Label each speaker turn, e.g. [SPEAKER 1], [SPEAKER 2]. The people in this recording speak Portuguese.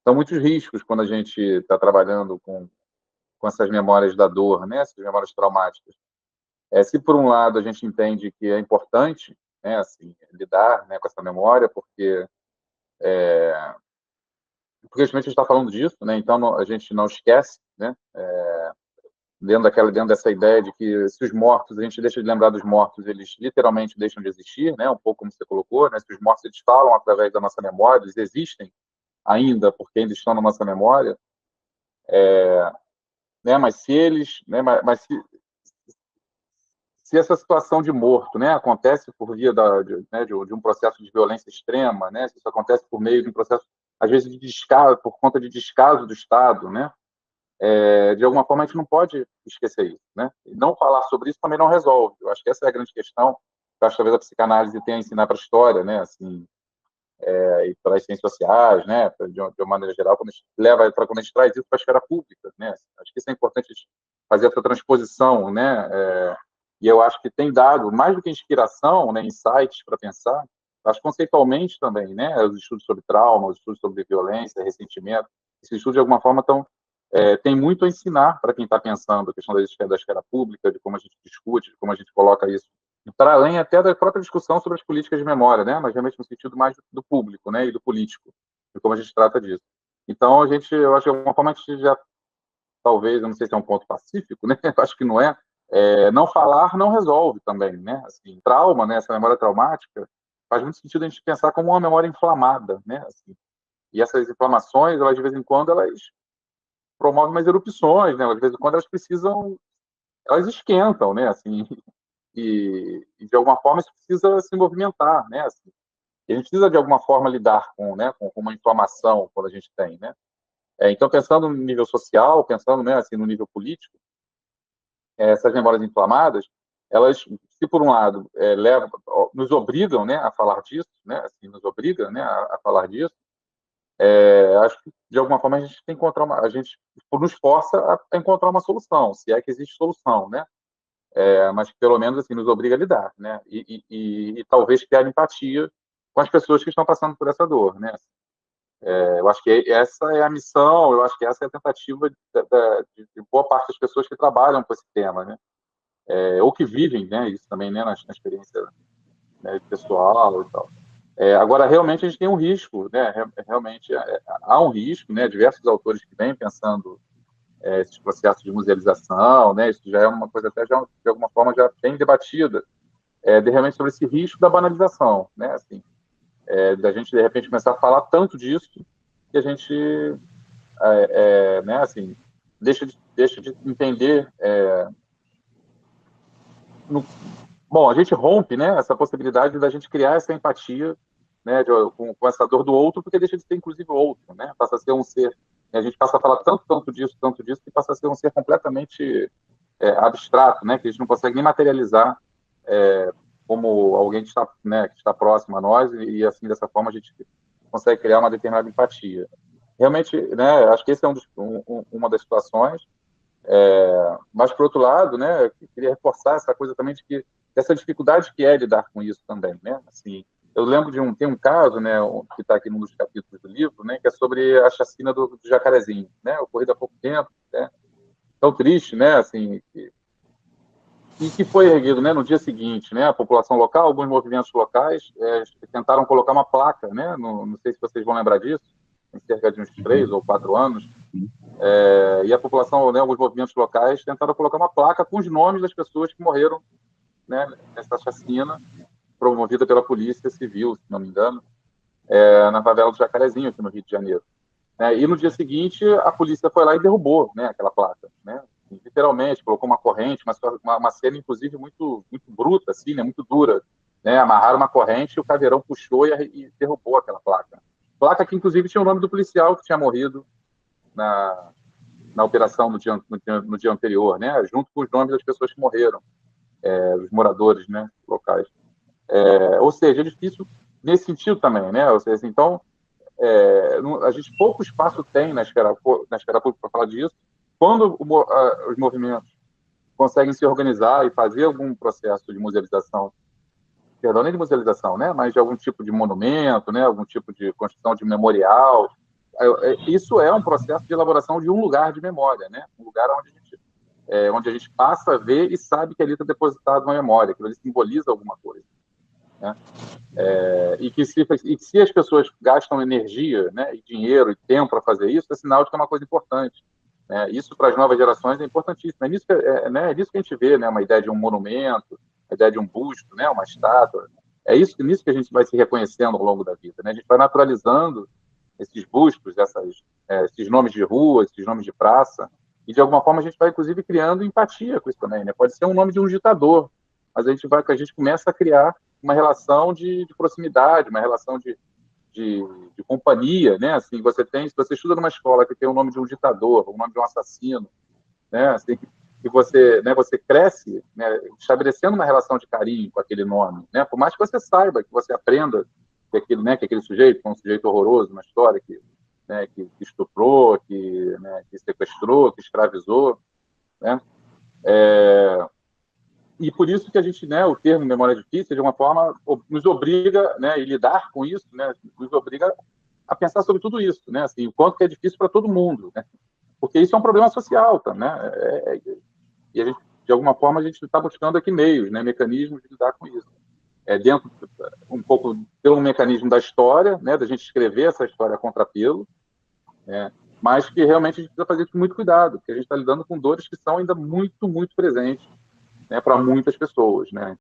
[SPEAKER 1] São muitos riscos quando a gente está trabalhando com essas memórias da dor, né, essas memórias traumáticas. Se por um lado a gente entende que é importante, né, assim, lidar, né, com essa memória, porque justamente a gente está falando disso, né, então a gente não esquece, né, dentro dessa ideia de que se os mortos, a gente deixa de lembrar dos mortos, eles literalmente deixam de existir, né, um pouco como você colocou, né, se os mortos eles falam através da nossa memória, eles existem ainda porque ainda estão na nossa memória, né, mas se eles, né, mas se essa situação de morto, né, acontece por via de um processo de violência extrema, né, se isso acontece por meio de um processo, às vezes, de descaso, por conta de descaso do Estado, né, de alguma forma a gente não pode esquecer isso, né? E não falar sobre isso também não resolve. Eu acho que essa é a grande questão. Eu acho que talvez a psicanálise tenha a ensinar para a história, né, assim, e para as ciências sociais, né, de uma maneira geral, quando a gente leva para quando a gente traz isso para a esfera pública, né? Acho que isso é importante fazer essa transposição, né? E eu acho que tem dado mais do que inspiração, né, insights para pensar. Acho conceitualmente também, né? Os estudos sobre trauma, os estudos sobre violência, ressentimento, esses estudos de alguma forma tem muito a ensinar para quem está pensando a questão da esfera pública, de como a gente discute, de como a gente coloca isso, para além até da própria discussão sobre as políticas de memória, né? Mas realmente no sentido mais do público, né? E do político, de como a gente trata disso. Então, eu acho que de alguma forma a gente já, talvez, eu não sei se é um ponto pacífico, né? Eu acho que não é. Não falar não resolve também, né? Assim, trauma, né? Essa memória traumática, faz muito sentido a gente pensar como uma memória inflamada, né? Assim, e essas inflamações, elas de vez em quando, elas promovem umas erupções, né? De vez em quando elas precisam, elas esquentam, né? Assim, e de alguma forma isso precisa se movimentar, né? Assim, e a gente precisa de alguma forma lidar com uma inflamação quando a gente tem, né? Então, pensando no nível social, pensando, né, assim, no nível político, essas memórias inflamadas, elas, se por um lado levam, nos obrigam, né, a falar disso, né? Assim, nos obriga, né, a falar disso. Acho que de alguma forma a gente tem que encontrar a gente nos força a encontrar uma solução, se é que existe solução, né? Mas pelo menos assim nos obriga a lidar, né? E talvez criar empatia com as pessoas que estão passando por essa dor, né? Eu acho que essa é a missão, eu acho que essa é a tentativa de boa parte das pessoas que trabalham com esse tema, né? Ou que vivem, né? Isso também, né? Na experiência, né, pessoal e tal. Agora, realmente, a gente tem um risco, né? Realmente, há um risco, né? Diversos autores que vêm pensando esses processos de musealização, né? Isso já é uma coisa até já, de alguma forma já bem debatida, realmente sobre esse risco da banalização, né? Assim, da gente de repente começar a falar tanto disso que a gente, né? Assim, deixa de entender. No, bom, a gente rompe, né? Essa possibilidade da gente criar essa empatia, né? Com essa dor do outro, porque deixa de ser inclusive o outro, né? Passa a ser um ser. A gente passa a falar tanto disso, que passa a ser um ser completamente abstrato, né, que a gente não consegue nem materializar como alguém que está, né, que está próximo a nós e assim dessa forma a gente consegue criar uma determinada empatia. Realmente, né, acho que esse é uma das situações. Mas por outro lado, né, eu queria reforçar essa coisa também de que essa dificuldade que é lidar com isso também, né? Assim, eu lembro tem um caso, né, que está aqui num dos capítulos do livro, né, que é sobre a chacina do Jacarezinho, né, ocorrida há pouco tempo, né? Tão triste, né, assim, que foi erguido, né, no dia seguinte, né, a população local, alguns movimentos locais tentaram colocar uma placa, né, não sei se vocês vão lembrar disso, em cerca de uns 3 ou 4 anos, e a população, né, alguns movimentos locais tentaram colocar uma placa com os nomes das pessoas que morreram, né, nessa chacina promovida pela Polícia Civil, se não me engano, na favela do Jacarezinho, aqui no Rio de Janeiro. E no dia seguinte, a polícia foi lá e derrubou, né, aquela placa, né? Literalmente, colocou uma corrente, uma cena, inclusive, muito, muito bruta, assim, né, muito dura. Né? Amarraram uma corrente e o caveirão puxou e derrubou aquela placa. Placa que, inclusive, tinha o nome do policial que tinha morrido na operação no dia anterior, né? Junto com os nomes das pessoas que morreram, os moradores, né, locais. Ou seja, é difícil nesse sentido também, né? Ou seja, então, a gente pouco espaço tem na esfera pública para falar disso. Quando os movimentos conseguem se organizar e fazer algum processo de musealização, perdão, nem de musealização, né, mas de algum tipo de monumento, né, algum tipo de construção de memorial, isso é um processo de elaboração de um lugar de memória, né? Um lugar onde a gente passa a ver e sabe que ali está depositado uma memória, que ele simboliza alguma coisa, né? E que se as pessoas gastam energia, né, e dinheiro e tempo para fazer isso, é sinal de que é uma coisa importante, né? Isso para as novas gerações é importantíssimo. É nisso que a gente vê, né, uma ideia de um monumento, a ideia de um busto, né, uma estátua. Nisso que a gente vai se reconhecendo ao longo da vida, né? A gente vai naturalizando esses bustos, esses nomes de rua, esses nomes de praça, e de alguma forma a gente vai, inclusive, criando empatia com isso também, né? Pode ser um nome de um ditador, mas a gente começa a criar uma relação de proximidade, uma relação de companhia, né? Assim, se você estuda numa escola que tem o nome de um ditador, o nome de um assassino, né? Assim, que você cresce, né, estabelecendo uma relação de carinho com aquele nome, né? Por mais que você saiba, que você aprenda que aquele sujeito foi um sujeito horroroso na história, que estuprou, que sequestrou, que escravizou, né? E por isso que a gente, né, o termo memória difícil, de uma forma, nos obriga, né, e lidar com isso, né, nos obriga a pensar sobre tudo isso, né, assim, o quanto que é difícil para todo mundo, né, porque isso é um problema social, tá, né, e a gente, de alguma forma, a gente está buscando aqui meios, né, mecanismos de lidar com isso. Dentro, um pouco, pelo mecanismo da história, né, da gente escrever essa história a contrapelo, né, mas que realmente a gente precisa fazer isso com muito cuidado, porque a gente está lidando com dores que são ainda muito, muito presentes, né, para muitas pessoas, né?